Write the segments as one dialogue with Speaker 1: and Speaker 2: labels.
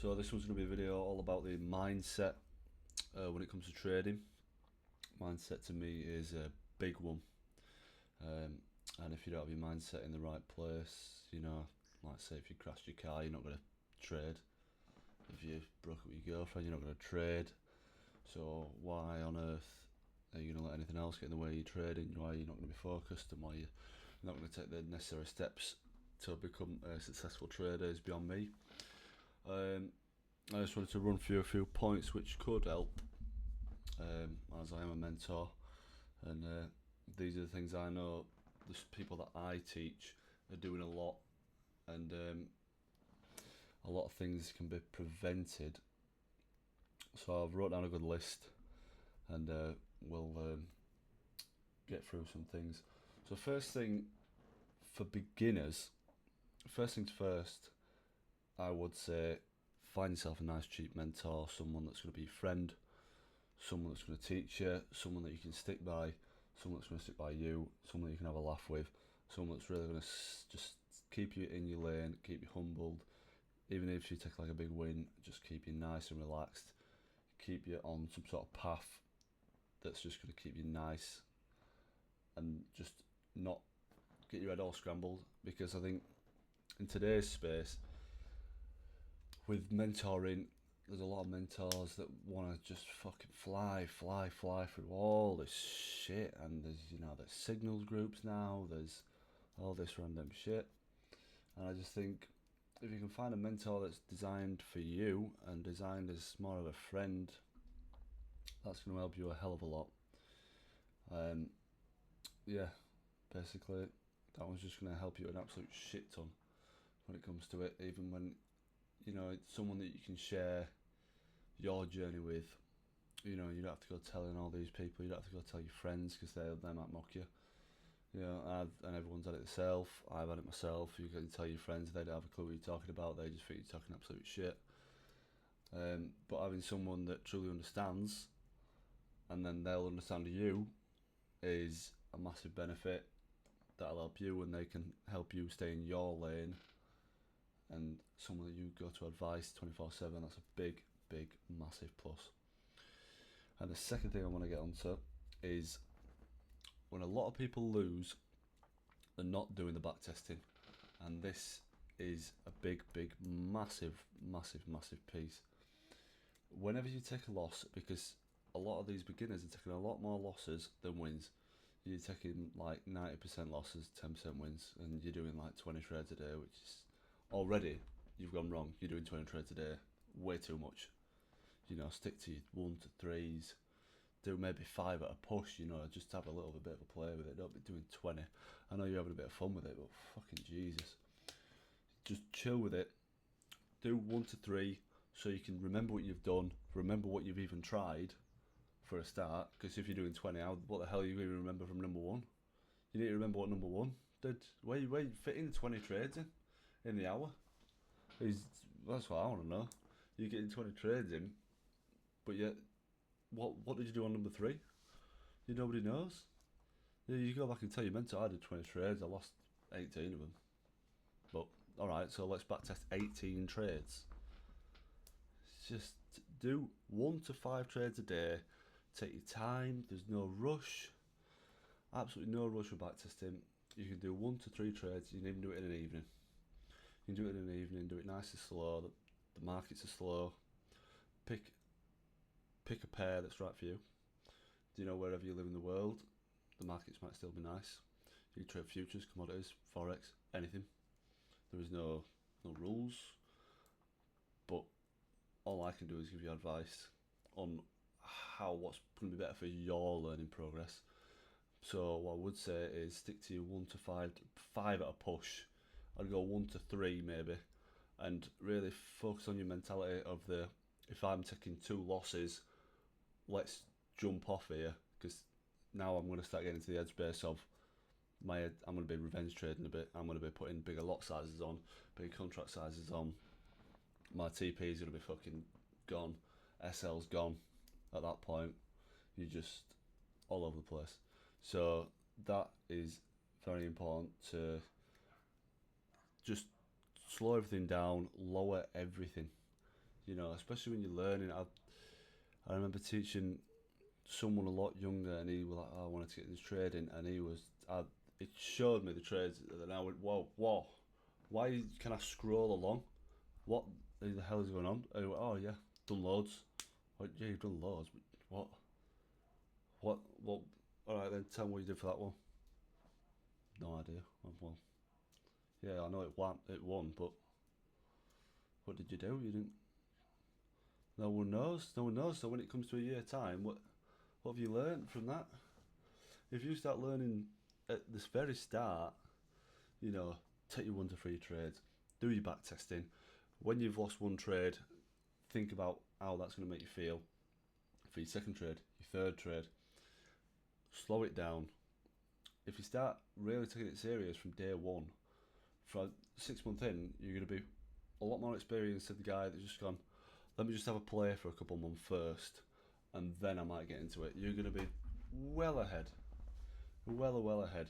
Speaker 1: So this one's going to be a video all about the mindset when it comes to trading. Mindset to me is a big one, and if you don't have your mindset in the right place, like say if you crashed your car, you're not going to trade. If you broke up with your girlfriend, you're not going to trade. So why on earth are you going to let anything else get in the way of your trading? Why are you not going to be focused, and why you're not going to take the necessary steps to become a successful trader is beyond me. I just wanted to run through a few points which could help, as I am a mentor, and these are the things I know the people that I teach are doing a lot, and a lot of things can be prevented. So I've wrote down a good list, and we'll get through some things. So first thing for beginners, first things first, I would say find yourself a nice cheap mentor, someone that's going to be your friend, someone that's going to teach you, someone that you can stick by, someone that's going to stick by you, someone that you can have a laugh with, someone that's really going to just keep you in your lane, keep you humbled. Even if you take like a big win, just keep you nice and relaxed, keep you on some sort of path that's just going to keep you nice and just not get your head all scrambled. Because I think in today's space, with mentoring, there's a lot of mentors that want to just fucking fly through all this shit, and there's signals groups now, there's all this random shit, and I just think if you can find a mentor that's designed for you and designed as more of a friend, that's going to help you a hell of a lot. Yeah, basically that one's just going to help you an absolute shit ton when it comes to it, even when it's someone that you can share your journey with. You don't have to go telling all these people, you don't have to go tell your friends because they might mock you. And everyone's had it themselves. I've had it myself. You can tell your friends, they don't have a clue what you're talking about, they just think you're talking absolute shit. But having someone that truly understands, and then they'll understand you, is a massive benefit. That'll help you, and they can help you stay in your lane. And someone that you go to advice 24/7, that's a big, massive plus. And the second thing I want to get onto is when a lot of people lose, they're not doing the back testing, and this is a big, massive piece. Whenever you take a loss, because a lot of these beginners are taking a lot more losses than wins. You're taking like 90% losses, 10% wins, and you're doing like 20 trades a day, which is already, you've gone wrong. You're doing 20 trades a day, way too much. Stick to your 1 to 3s, do maybe 5 at a push, just have a little bit of a play with it. Don't be doing 20. I know you're having a bit of fun with it, but fucking Jesus. Just chill with it. Do 1 to 3 so you can remember what you've done, remember what you've even tried for a start, because if you're doing 20, what the hell are you going to remember from number 1? You need to remember what number 1 did. Where you fitting 20 trades in the hour? That's what I want to know. You're getting 20 trades in, but yet, what did you do on number 3? Nobody knows. You go back and tell your mentor, I did 20 trades, I lost 18 of them. But, alright, so let's backtest 18 trades. Just do 1 to 5 trades a day. Take your time, there's no rush. Absolutely no rush with backtesting. You can do 1 to 3 trades, you can even do it in an evening. You can do it in an evening, do it nice and slow. The markets are slow. Pick a pair that's right for you. Wherever you live in the world, the markets might still be nice. You can trade futures, commodities, forex, anything. There is no rules, but all I can do is give you advice on what's going to be better for your learning progress. So what I would say is stick to your 1 to 5 at a push. I'd go 1 to 3 maybe, and really focus on your mentality of if I'm taking 2 losses, let's jump off here, because now I'm going to start getting into the headspace of I'm going to be revenge trading a bit. I'm going to be putting bigger lot sizes on, bigger contract sizes on. My TP is going to be fucking gone. SL's gone. At that point, you're just all over the place. So that is very important, to just slow everything down, lower everything. You know, especially when you're learning. I remember teaching someone a lot younger, and he was like, oh, "I wanted to get into trading," and it showed me the trades, and I went, "Whoa, whoa, why can I scroll along? What the hell is going on?" And he went, "Oh yeah, done loads." I went, "Yeah, you've done loads, but what, what? All right, then tell me what you did for that one." No idea. Well, yeah, I know it won, but what did you do? You didn't. No one knows. No one knows. So when it comes to a year time, what have you learned from that? If you start learning at this very start, you know, take your 1 to 3 trades, do your back testing. When you've lost one trade, think about how that's going to make you feel for your second trade, your third trade. Slow it down. If you start really taking it serious from day one, for 6 months in, you're going to be a lot more experienced than the guy that's just gone, let me just have a play for a couple of months first, and then I might get into it. You're going to be well ahead. Well ahead.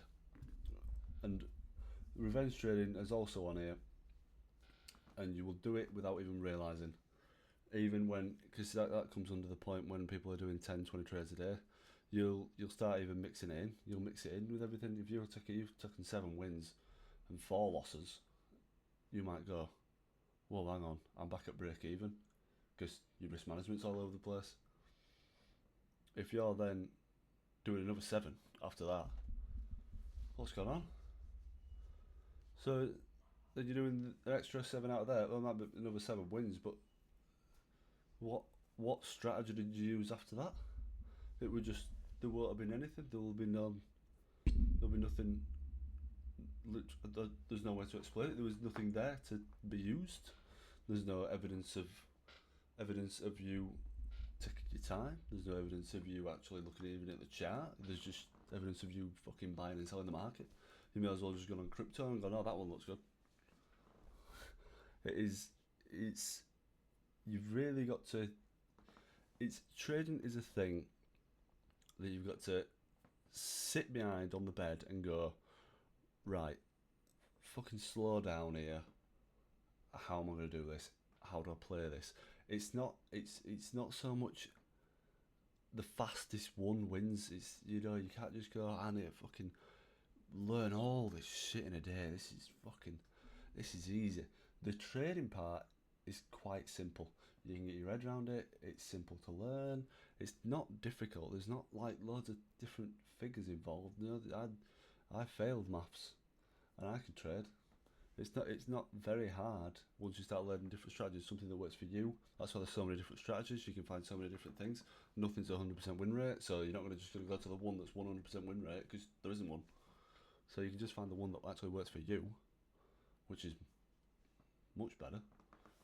Speaker 1: And revenge trading is also on here, and you will do it without even realising. Even when, because that comes under the point when people are doing 10, 20 trades a day, you'll start even mixing it in. You'll mix it in with everything. If you've taken 7 wins and 4 losses, you might go, well, hang on, I'm back at break even, because your risk management's all over the place. If you're then doing another 7 after that, what's going on? So then you're doing an extra 7 out of there. Well, it might be another 7 wins, but what strategy did you use after that? It would just, there won't have been anything. There'll be nothing. There's no way to explain it. There was nothing there to be used. There's no evidence of you taking your time. There's no evidence of you actually looking even at the chart. There's just evidence of you fucking buying and selling the market. You may as well just go on crypto and go, "Oh, that one looks good." It's you've really got to. It's trading is a thing that you've got to sit behind on the bed and go, right, fucking slow down here. How am I going to do this? How do I play this? It's not so much the fastest one wins. It's, you know, you can't just go, I need to fucking learn all this shit in a day. This is easy. The trading part is quite simple. You can get your head around it. It's simple to learn. It's not difficult. There's not like loads of different figures involved. You know, I failed maths, and I can trade. It's not very hard once you start learning different strategies. Something that works for you. That's why there's so many different strategies. You can find so many different things. Nothing's 100% win rate, so you're not going to go to the one that's 100% win rate, because there isn't one. So you can just find the one that actually works for you, which is much better.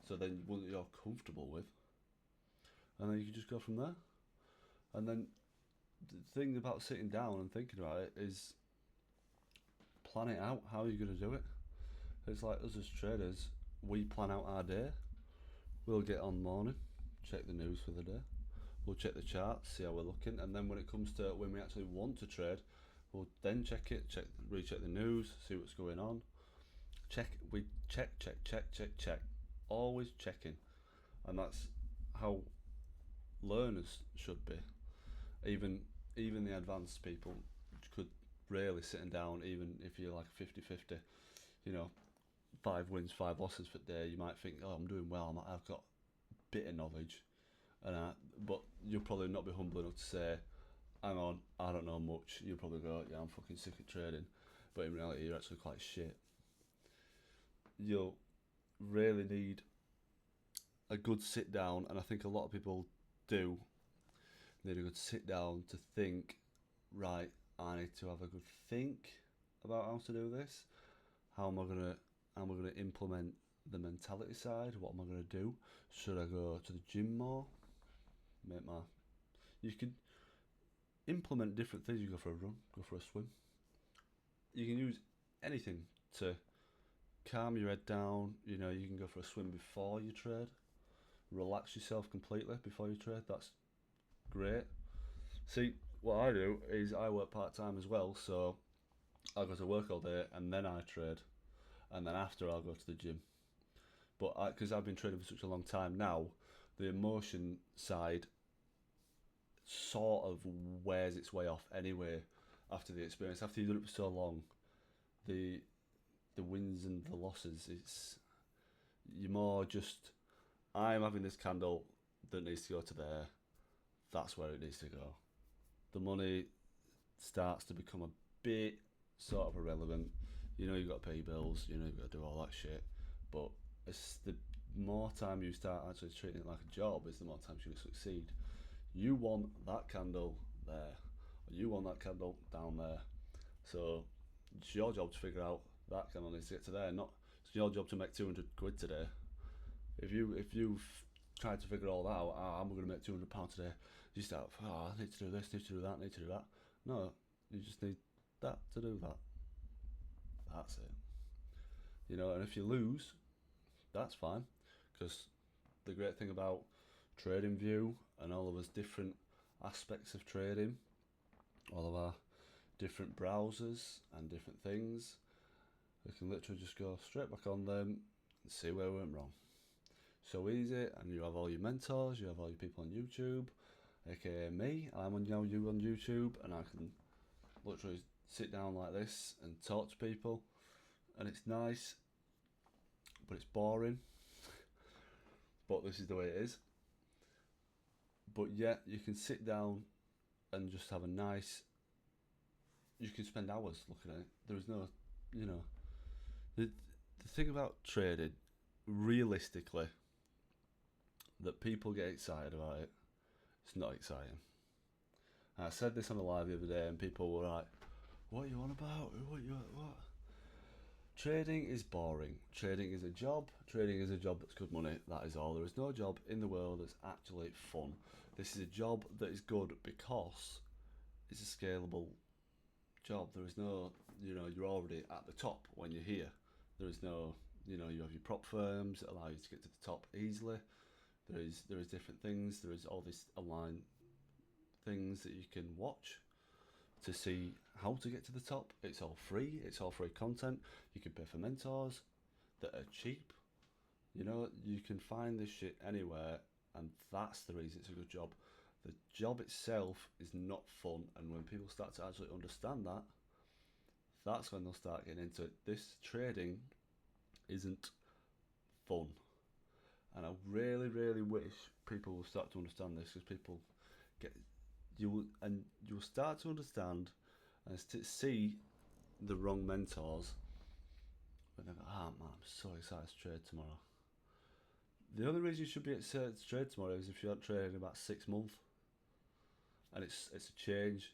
Speaker 1: So then one that you're comfortable with, and then you can just go from there. And then the thing about sitting down and thinking about it is plan it out. How are you going to do it? It's like us as traders, we plan out our day. We'll get on morning, check the news for the day. We'll check the charts, see how we're looking, and then when it comes to when we actually want to trade, we'll then recheck the news, see what's going on. Check. Always checking, and that's how learners should be. Even the advanced people could rarely sitting down, even if you're like 50-50, you know, 5 wins, 5 losses for the day. You might think, oh, I'm doing well. I've got a bit of knowledge, but you'll probably not be humble enough to say, hang on, I don't know much. You'll probably go, yeah, I'm fucking sick of trading, but in reality, you're actually quite shit. You'll really need a good sit down, and I think a lot of people do need a good sit down to think, right, I need to have a good think about how to do this. How am I gonna implement the mentality side? What am I gonna do? Should I go to the gym more? You can implement different things. You go for a run, go for a swim. You can use anything to calm your head down. You know, you can go for a swim before you trade. Relax yourself completely before you trade. That's great. See, what I do is I work part-time as well, so I go to work all day and then I trade, and then after I'll go to the gym. But because I've been trading for such a long time now, the emotion side sort of wears its way off anyway after the experience. After you've done it for so long, the wins and the losses, it's you're more just, I'm having this candle that needs to go to there. That's where it needs to go. The money starts to become a bit sort of irrelevant. You know you've got to pay bills. You know you've got to do all that shit. But it's the more time you start actually treating it like a job, is the more time you're going to succeed. You want that candle there, or you want that candle down there. So it's your job to figure out that candle needs to get to there. Not it's your job to make 200 quid today. If you've tried to figure all that out, I'm going to make £200 today. You start, I need to do this, need to do that, need to do that. No, you just need that to do that. That's it. You know, and if you lose, that's fine, because the great thing about TradingView and all of us different aspects of trading, all of our different browsers and different things, we can literally just go straight back on them and see where we went wrong. So easy, and you have all your mentors, you have all your people on YouTube, aka me. I'm on you on YouTube, and I can literally sit down like this and talk to people, and it's nice, but it's boring. But this is the way it is. But yeah, you can sit down and just have a nice. You can spend hours looking at it. There is no, you know, the thing about trading, realistically, that people get excited about it, it's not exciting. And I said this on a live the other day, and people were like, "What are you on about? What? Trading is boring. Trading is a job. Trading is a job that's good money. That is all. There is no job in the world that's actually fun. This is a job that is good because it's a scalable job. There is no, you're already at the top when you're here. There is no, you have your prop firms that allow you to get to the top easily. There is different things. There is all these online things that you can watch to see how to get to the top. It's all free. It's all free content. You can pay for mentors that are cheap. You can find this shit anywhere, and that's the reason it's a good job. The job itself is not fun, and when people start to actually understand that, that's when they'll start getting into it. This trading isn't fun. And I really, really wish people will start to understand this, because people you'll start to understand and see the wrong mentors when they go, man, I'm so excited to trade tomorrow. The only reason you should be excited to trade tomorrow is if you're not trading in about 6 months, and it's a change.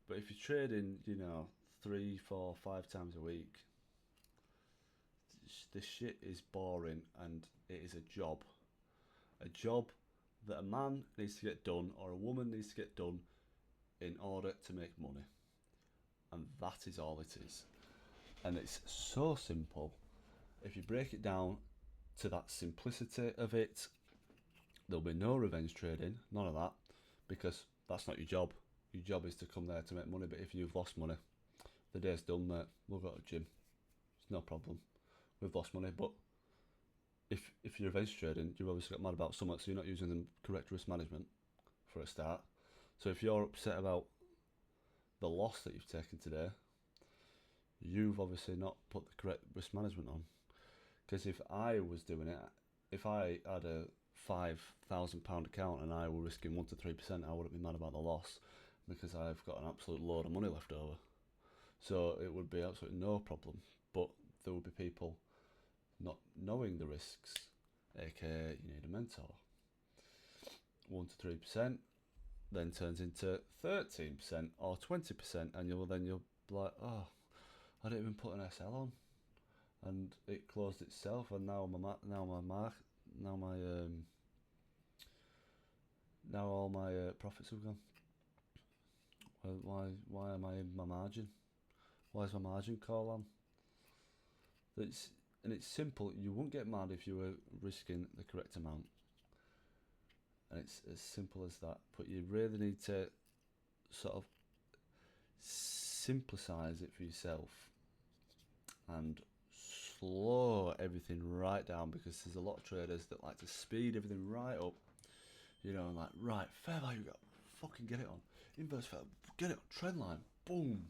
Speaker 1: But if you're trading, 3, 4, 5 times a week, this shit is boring, and it is a job that a man needs to get done, or a woman needs to get done, in order to make money. And that is all it is. And it's so simple. If you break it down to that simplicity of it, there'll be no revenge trading, none of that, because that's not your job. Your job is to come there to make money. But if you've lost money, the day's done, mate. We'll go to the gym. It's no problem. We've lost money. But if you're revenge trading, you've obviously got mad about something, so you're not using the correct risk management for a start. So if you're upset about the loss that you've taken today, you've obviously not put the correct risk management on. Because if I was doing it, if I had a £5,000 account and I were risking 1 to 3%, I wouldn't be mad about the loss, because I've got an absolute load of money left over. So it would be absolutely no problem. But there would be people not knowing the risks, aka you need a mentor. 1 to 3% then turns into 13% or 20%, and you'll be like, oh, I didn't even put an SL on, and it closed itself, and now all my profits have gone. Why am I in my margin? Why is my margin call on? It's simple. You wouldn't get mad if you were risking the correct amount. And it's as simple as that. But you really need to sort of simplicize it for yourself and slow everything right down, because there's a lot of traders that like to speed everything right up, you know, and like, right, fair value, fucking get it on. Inverse fair, get it on, trend line, boom.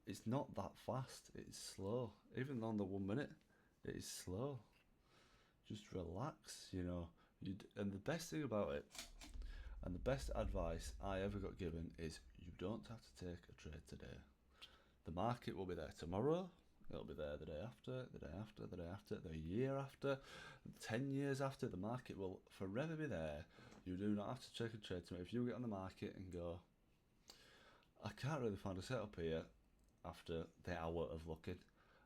Speaker 1: It's not that fast, it's slow. Even on the 1 minute, it is slow. Just relax, you know. And the best thing about it, and the best advice I ever got given, is you don't have to take a trade today. The market will be there tomorrow, it'll be there the day after, the day after, the day after, the year after, 10 years after. The market will forever be there. You do not have to take a trade tomorrow. If you get on the market and go, I can't really find a setup here after the hour of looking,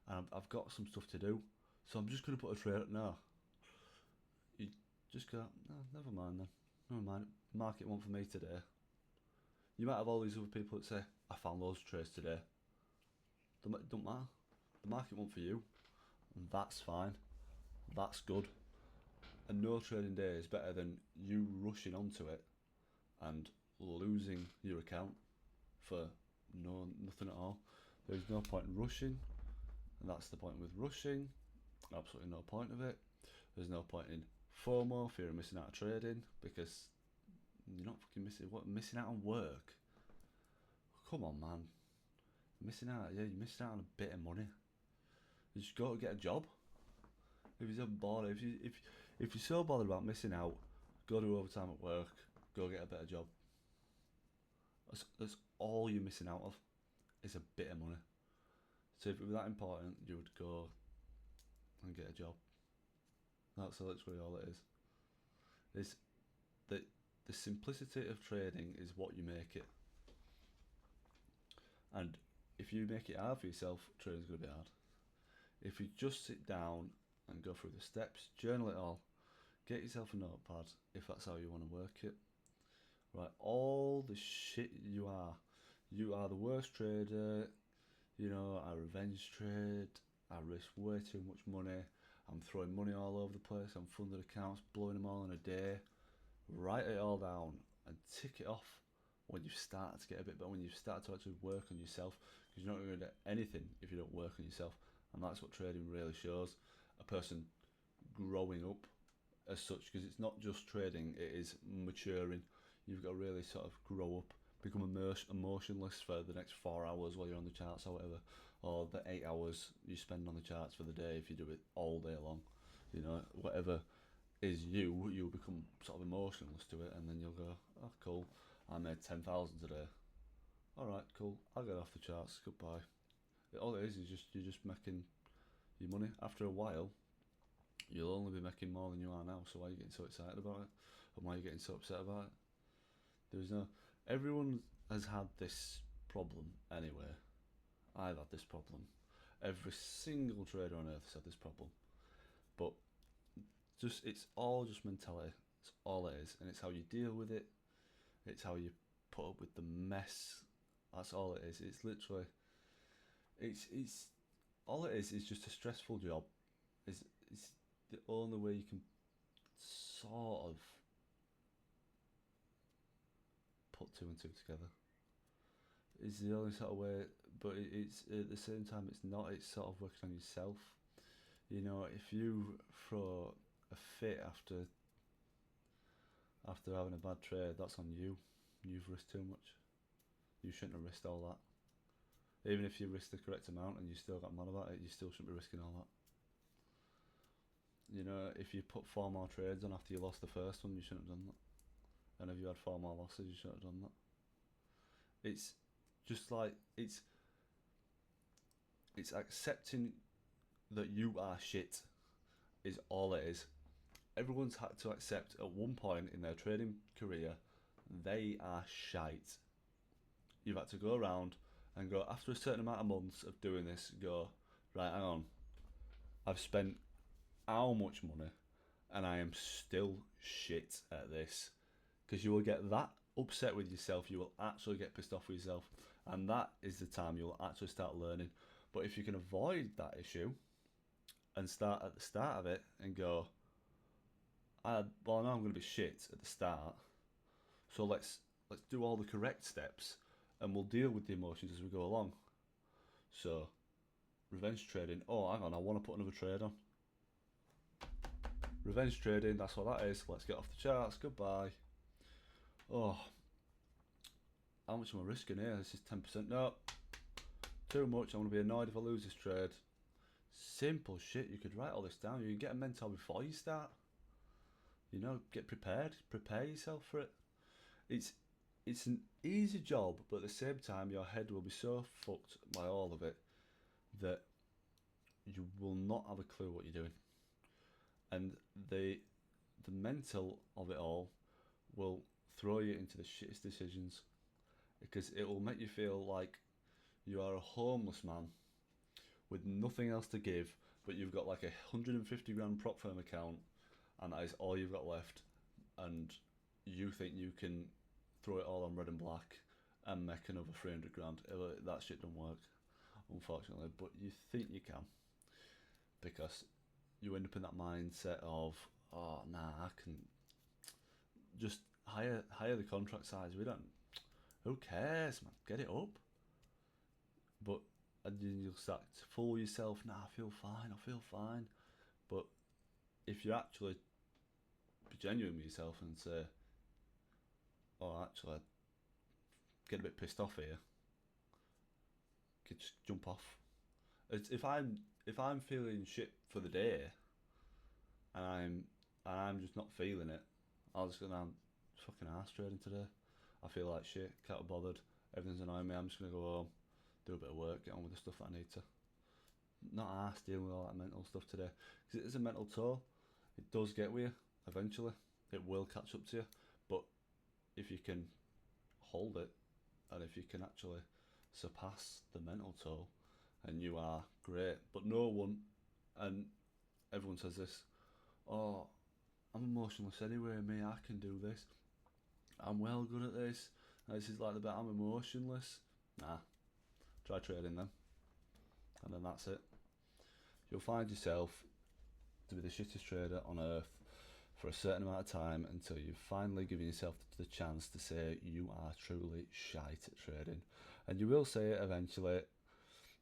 Speaker 1: and I've got some stuff to do, so I'm just going to put a trade up now. You just go, no, never mind then. Never mind. Market one for me today. You might have all these other people that say, I found loads of trades today. Don't matter. The market one for you, and that's fine. That's good. And no trading day is better than you rushing onto it and losing your account for nothing at all. There's no point in rushing, and that's the point with rushing. Absolutely no point of it. There's no point in FOMO, fear of missing out of trading, because you're not fucking missing out on work. Come on, man. Missing out, yeah, you're missing out on a bit of money. You just got to get a job. If you're so bothered, if you're so bothered about missing out, go do overtime at work, go get a better job. That's all you're missing out of, is a bit of money. So if it was that important, you would go and get a job. That's literally all it is. It's the simplicity of trading is what you make it. And if you make it hard for yourself, trading's going to be hard. If you just sit down and go through the steps, journal it all, get yourself a notepad if that's how you want to work it. Right, all the shit you are the worst trader, you know, I revenge trade, I risk way too much money, I'm throwing money all over the place, I'm funded accounts, blowing them all in a day. Write it all down and tick it off when you start to get a bit better, when you start to actually work on yourself, because you're not going to get anything if you don't work on yourself. And that's what trading really shows, a person growing up as such, because it's not just trading, it is maturing. You've got to really sort of grow up, become emotionless for the next 4 hours while you're on the charts or whatever, or the 8 hours you spend on the charts for the day if you do it all day long. You know, whatever is you'll become sort of emotionless to it, and then you'll go, oh cool, I made 10,000 today. Alright, cool, I'll get off the charts, goodbye. All it is you're just making your money. After a while, you'll only be making more than you are now, so why are you getting so excited about it? And why are you getting so upset about it? Everyone has had this problem anyway. I've had this problem. Every single trader on earth has had this problem. But it's all just mentality. It's all it is. And it's how you deal with it. It's how you put up with the mess. That's all it is. It's literally, it's all it is just a stressful job. It's the only way you can sort of put two and two together. It's the only sort of way, but it's at the same time it's not. It's sort of working on yourself. You know, if you throw a fit after having a bad trade, that's on you. You've risked too much. You shouldn't have risked all that. Even if you risked the correct amount and you still got mad about it, you still shouldn't be risking all that. You know, if you put 4 more trades on after you lost the first one, you shouldn't have done that. And if you had 4 more losses, you shouldn't have done that. It's just like, it's accepting that you are shit is all it is. Everyone's had to accept at one point in their trading career they are shite. You've had to go around and go, after a certain amount of months of doing this, go, right, hang on, I've spent how much money and I am still shit at this. Because you will get that upset with yourself, you will actually get pissed off with yourself, and that is the time you'll actually start learning. But if you can avoid that issue and start at the start of it and go, well, I know I'm going to be shit at the start, so let's do all the correct steps and we'll deal with the emotions as we go along. So revenge trading. Oh, hang on, I want to put another trade on. Revenge trading, that's what that is. Let's get off the charts. Goodbye. Oh, how much am I risking here? This is 10%. No, too much. I'm going to be annoyed if I lose this trade. Simple shit. You could write all this down. You can get a mentor before you start. You know, get prepared. Prepare yourself for it. It's an easy job, but at the same time, your head will be so fucked by all of it that you will not have a clue what you're doing. And the mental of it all will throw you into the shittest decisions, because it will make you feel like you are a homeless man with nothing else to give, but you've got like 150 grand prop firm account, and that is all you've got left, and you think you can throw it all on red and black and make another 300 grand. That shit don't work, unfortunately, but you think you can, because you end up in that mindset of, oh nah, I can just hire the contract size. We don't. Who cares, man? Get it up. But and then you'll start to fool yourself. Nah, I feel fine. But if you actually be genuine with yourself and say, oh, actually, get a bit pissed off here, just jump off. It's, if I'm feeling shit for the day, and I'm just not feeling it, I'll just go down fucking arse trading today. I feel like shit, can't be bothered, everything's annoying me, I'm just gonna go home, do a bit of work, get on with the stuff that I need to. Not arse dealing with all that mental stuff today, because it is a mental toll. It does get with you eventually. It will catch up to you, but if you can hold it, and if you can actually surpass the mental toll, and you are great. But no one, and everyone says this, oh, I'm emotionless anyway, me, I can do this, I'm well good at this, this is like the bit, I'm emotionless. Nah, try trading then, and then that's it. You'll find yourself to be the shittest trader on earth for a certain amount of time, until you've finally given yourself the chance to say you are truly shite at trading. And you will say it eventually,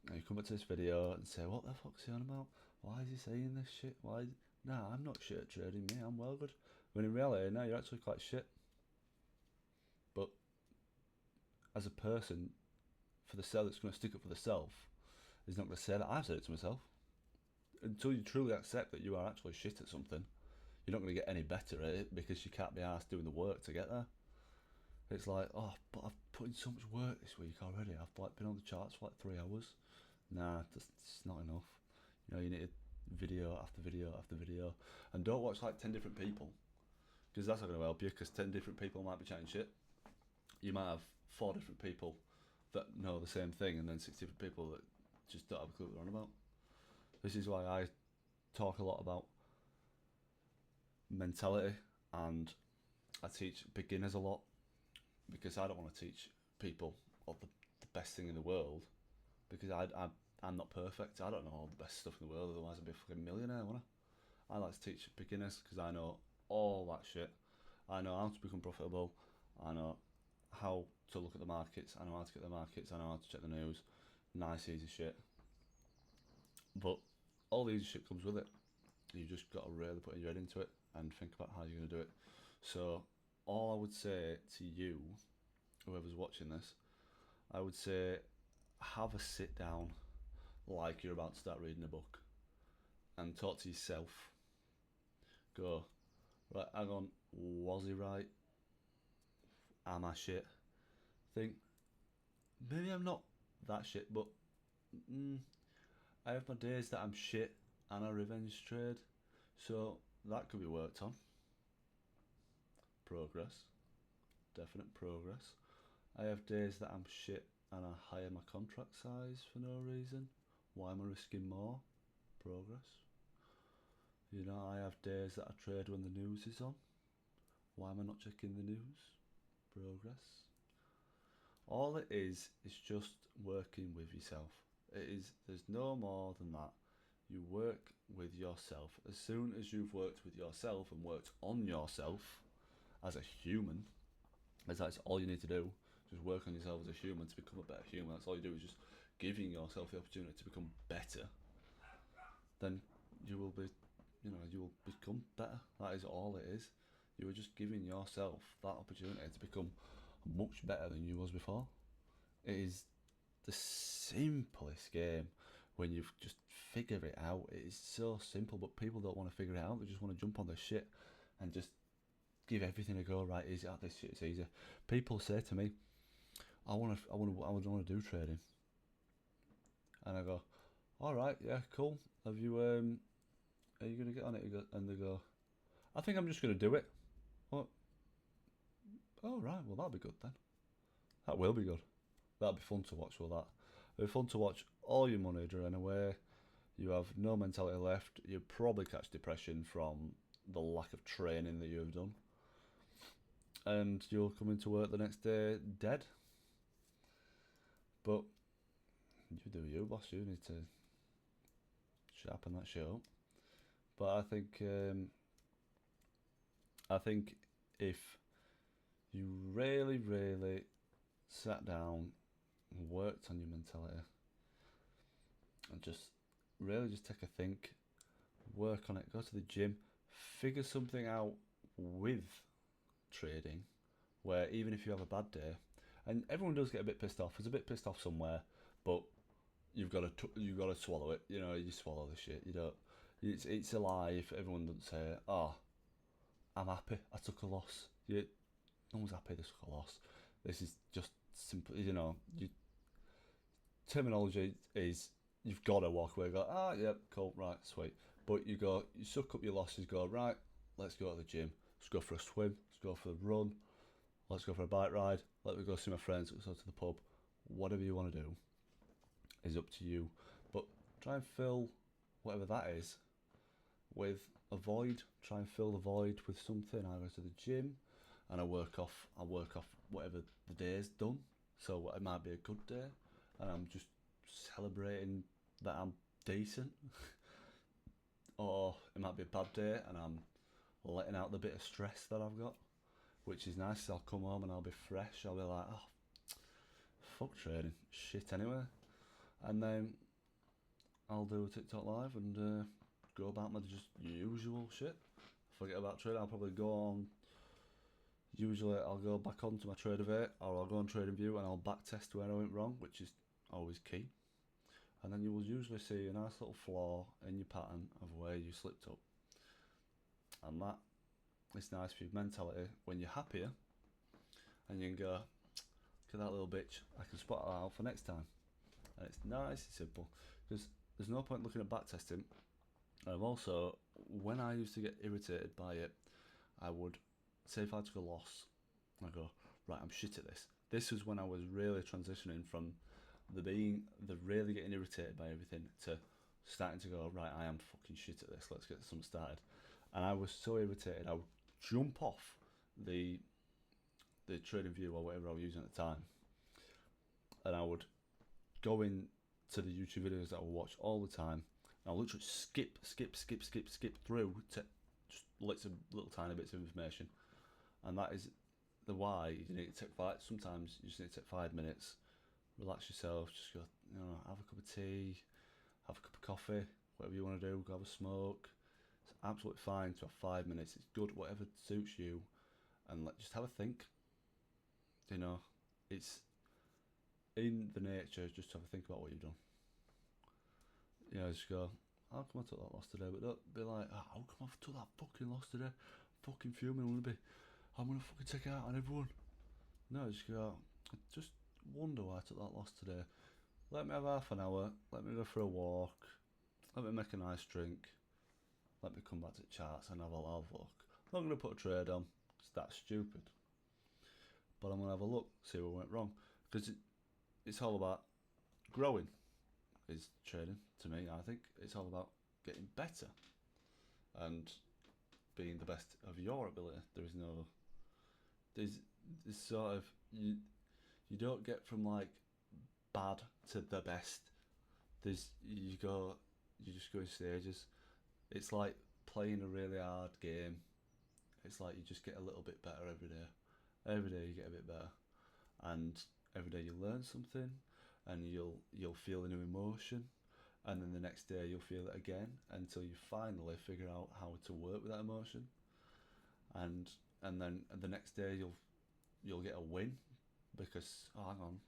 Speaker 1: and you come back to this video and say, what the fuck's he on about? Why is he saying this shit? Nah, I'm not shit at trading, me, I'm well good. When in reality, no, you're actually quite shit. But as a person, for the sell that's going to stick up for the self, is not going to say that. I've said it to myself. Until you truly accept that you are actually shit at something, you're not going to get any better at it, because you can't be arsed doing the work to get there. It's like, oh, but I've put in so much work this week already. I've like been on the charts for like 3 hours. Nah, it's not enough. You know, you need video after video after video, and don't watch like 10 different people, because that's not going to help you. Because 10 different people might be chatting shit. You might have 4 different people that know the same thing, and then 6 different people that just don't have a clue what they're on about. This is why I talk a lot about mentality, and I teach beginners a lot, because I don't want to teach people of the best thing in the world, because I'm not perfect. I don't know all the best stuff in the world, otherwise I'd be a fucking millionaire, wouldn't I? I like to teach beginners, because I know all that shit. I know how to become profitable. I know how to look at the markets. I know how to get the markets. I know how to check the news. Nice, easy shit. But all the easy shit comes with it. You've just got to really put your head into it and think about how you're going to do it. So all I would say to you, whoever's watching this, I would say, have a sit down like you're about to start reading a book, and talk to yourself. Go, right, hang on, was he right? Am I shit? Think, maybe I'm not that shit, but I have my days that I'm shit and I revenge trade, so that could be worked on. Progress, definite progress. I have days that I'm shit and I hire my contract size for no reason. Why am I risking more? Progress. You know, I have days that I trade when the news is on. Why am I not checking the news? Progress. All it is just working with yourself. There's no more than that. You work with yourself. As soon as you've worked with yourself and worked on yourself as a human, as that's all you need to do, just work on yourself as a human to become a better human. That's all you do, is just giving yourself the opportunity to become better, then you will be, you will become better. That is all it is. You are just giving yourself that opportunity to become much better than you was before. It is the simplest game when you've just figured it out. It is so simple, but people don't want to figure it out. They just want to jump on the shit and just give everything a go. Right, easy. This shit's easy. People say to me, I want to do trading, and I go, all right, yeah, cool. Have you are you gonna get on it? And they go, I think I'm just gonna do it. What? Oh right, well that'll be good then. That will be good. That'll be fun to watch. Will that? It'll be fun to watch all your money drain away. You have no mentality left. You probably catch depression from the lack of training that you have done, and you'll come into work the next day dead. But you do you, boss. You need to sharpen that shit up. But I think if you really, really sat down and worked on your mentality and just really just take a think, work on it, go to the gym, figure something out with trading where even if you have a bad day, and everyone does get a bit pissed off, there's a bit pissed off somewhere, but you've got to swallow it. You swallow the shit. You don't. It's a lie if everyone doesn't say, "Oh, I'm happy. I took a loss." No one's happy they took a loss. This is just simple. Terminology is you've got to walk away. And go, yeah, cool, right, sweet. But you suck up your losses. Go right. Let's go to the gym. Let's go for a swim. Let's go for a run. Let's go for a bike ride. Let me go see my friends. Let's go to the pub. Whatever you want to do is up to you. But try and fill whatever that is with a void. Try and fill the void with something. I go to the gym and I work off whatever the day's done. So it might be a good day and I'm just celebrating that I'm decent. Or it might be a bad day and I'm letting out the bit of stress that I've got, which is nice. I'll come home and I'll be fresh. I'll be like, oh, fuck trading, shit anyway. And then I'll do a TikTok live and go about my just usual shit. Forget about trading. I'll probably go on. Usually, I'll go back onto my Trader8 or I'll go on TradingView and I'll backtest where I went wrong, which is always key. And then you will usually see a nice little flaw in your pattern of where you slipped up. And that is nice for your mentality when you're happier and you can go, look at that little bitch, I can spot that out for next time. And it's nice and simple because there's no point looking at backtesting. And also, when I used to get irritated by it, I would say if I took a loss, I go, right, I'm shit at this. This was when I was really transitioning from the really getting irritated by everything to starting to go, right, I am fucking shit at this. Let's get something started. And I was so irritated, I would jump off the TradingView or whatever I was using at the time, and I would go in to the YouTube videos that I would watch all the time. And I'll literally skip through to just little tiny bits of information. And that is the why you need to take sometimes you just need to take 5 minutes, relax yourself, just go, have a cup of tea, have a cup of coffee, whatever you want to do, go have a smoke. It's absolutely fine to have 5 minutes. It's good, whatever suits you, and just have a think. It's in the nature just to have a think about what you've done. Just go, how come I took that loss today? But don't be like, how come I took that fucking loss today? Fucking fuming, I'm gonna fucking take it out on everyone. No, just go, I just wonder why I took that loss today. Let me have half an hour, let me go for a walk, let me make a nice drink, let me come back to the charts and have a look. I'm not going to put a trade on, because that's stupid. But I'm going to have a look, see what went wrong. Because it's all about growing, is trading, to me, I think. It's all about getting better and being the best of your ability. There's sort of, you don't get from like bad to the best. You just go in stages. It's like playing a really hard game. It's like you just get a little bit better every day. Every day you get a bit better, and every day you learn something. and you'll feel a new emotion, and then the next day you'll feel it again until you finally figure out how to work with that emotion, and then the next day you'll get a win because, oh, hang on,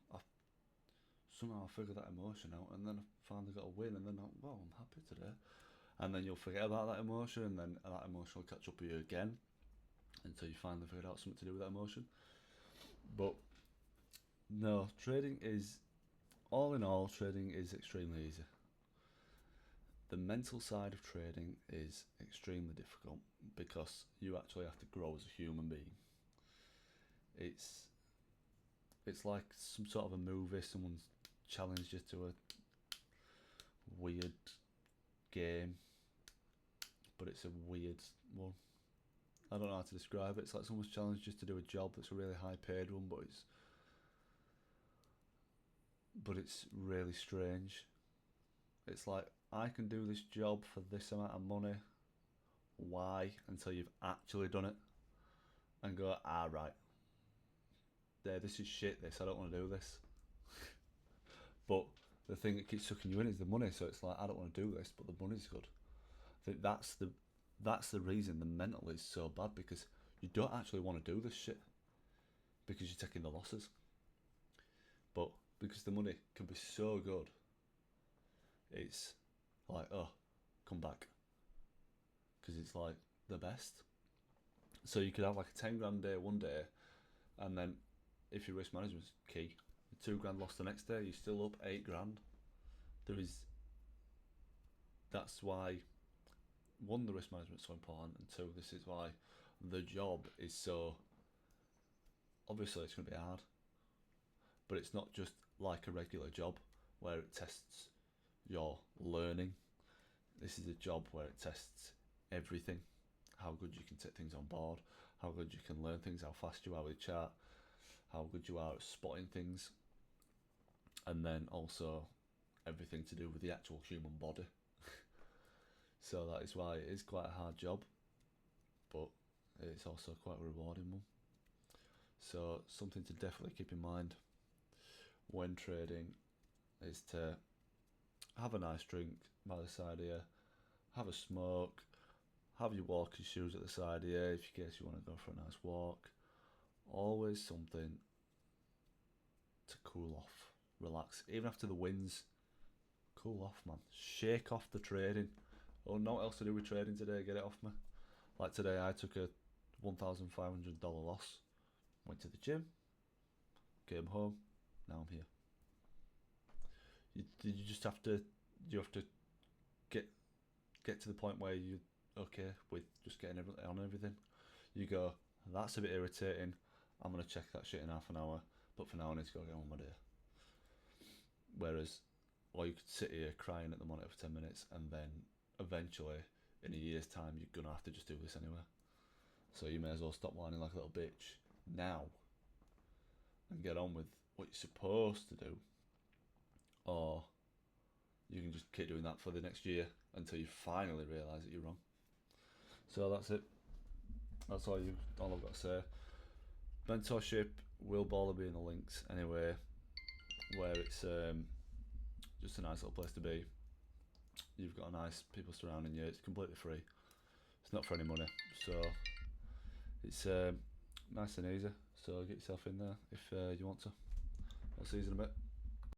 Speaker 1: somehow I figured that emotion out, and then I finally got a win, and then well, I'm happy today, and then you'll forget about that emotion, and then that emotion will catch up with you again until you finally figured out something to do with that emotion. But no, trading is, all in all, trading is extremely easy. The mental side of trading is extremely difficult because you actually have to grow as a human being. It's like some sort of a movie. Someone's challenged you to a weird game, but it's a weird one. I don't know how to describe it. It's like someone's challenged you to do a job that's a really high paid one, but it's really strange. It's like, I can do this job for this amount of money. Why? Until you've actually done it and go, right, there, this is shit, this, I don't want to do this. But the thing that keeps sucking you in is the money, so it's like, I don't want to do this, but the money's good. I think that's the reason the mental is so bad, because you don't actually want to do this shit because you're taking the losses. But because the money can be so good, it's like, oh, come back, because it's like the best. So you could have like a 10 grand day one day, and then if your risk management's key, 2 grand lost the next day, you're still up 8 grand. That's why, one, the risk management's so important, and two, this is why the job is so, obviously it's going to be hard, but it's not just like a regular job where it tests your learning. This is a job where it tests everything: how good you can take things on board, how good you can learn things, how fast you are with chart, how good you are at spotting things, and then also everything to do with the actual human body. So that is why it is quite a hard job, but it's also quite a rewarding one. So something to definitely keep in mind when trading is to have a nice drink by the side of you, have a smoke, have your walking shoes at the side of you if in case you want to go for a nice walk. Always something to cool off, relax. Even after the wins, cool off, man. Shake off the trading. Oh, no, what else to do with trading today? Get it off me. Like today, I took a $1,500 loss. Went to the gym, came home. Now I'm here. You just have to. You have to get to the point where you're okay with just getting on everything. You go, that's a bit irritating, I'm going to check that shit in half an hour, but for now I need to go get on with my day. Whereas, or you could sit here crying at the monitor for 10 minutes, and then eventually, in a year's time, you're going to have to just do this anyway. So you may as well stop whining like a little bitch now and get on with what you're supposed to do. Or you can just keep doing that for the next year until you finally realise that you're wrong. So that's it. That's all I've got to say. Mentorship will be in the links anyway, where it's just a nice little place to be. You've got nice people surrounding you. It's completely free. It's not for any money, so it's nice and easy. So get yourself in there if you want to. I'll see you in a bit.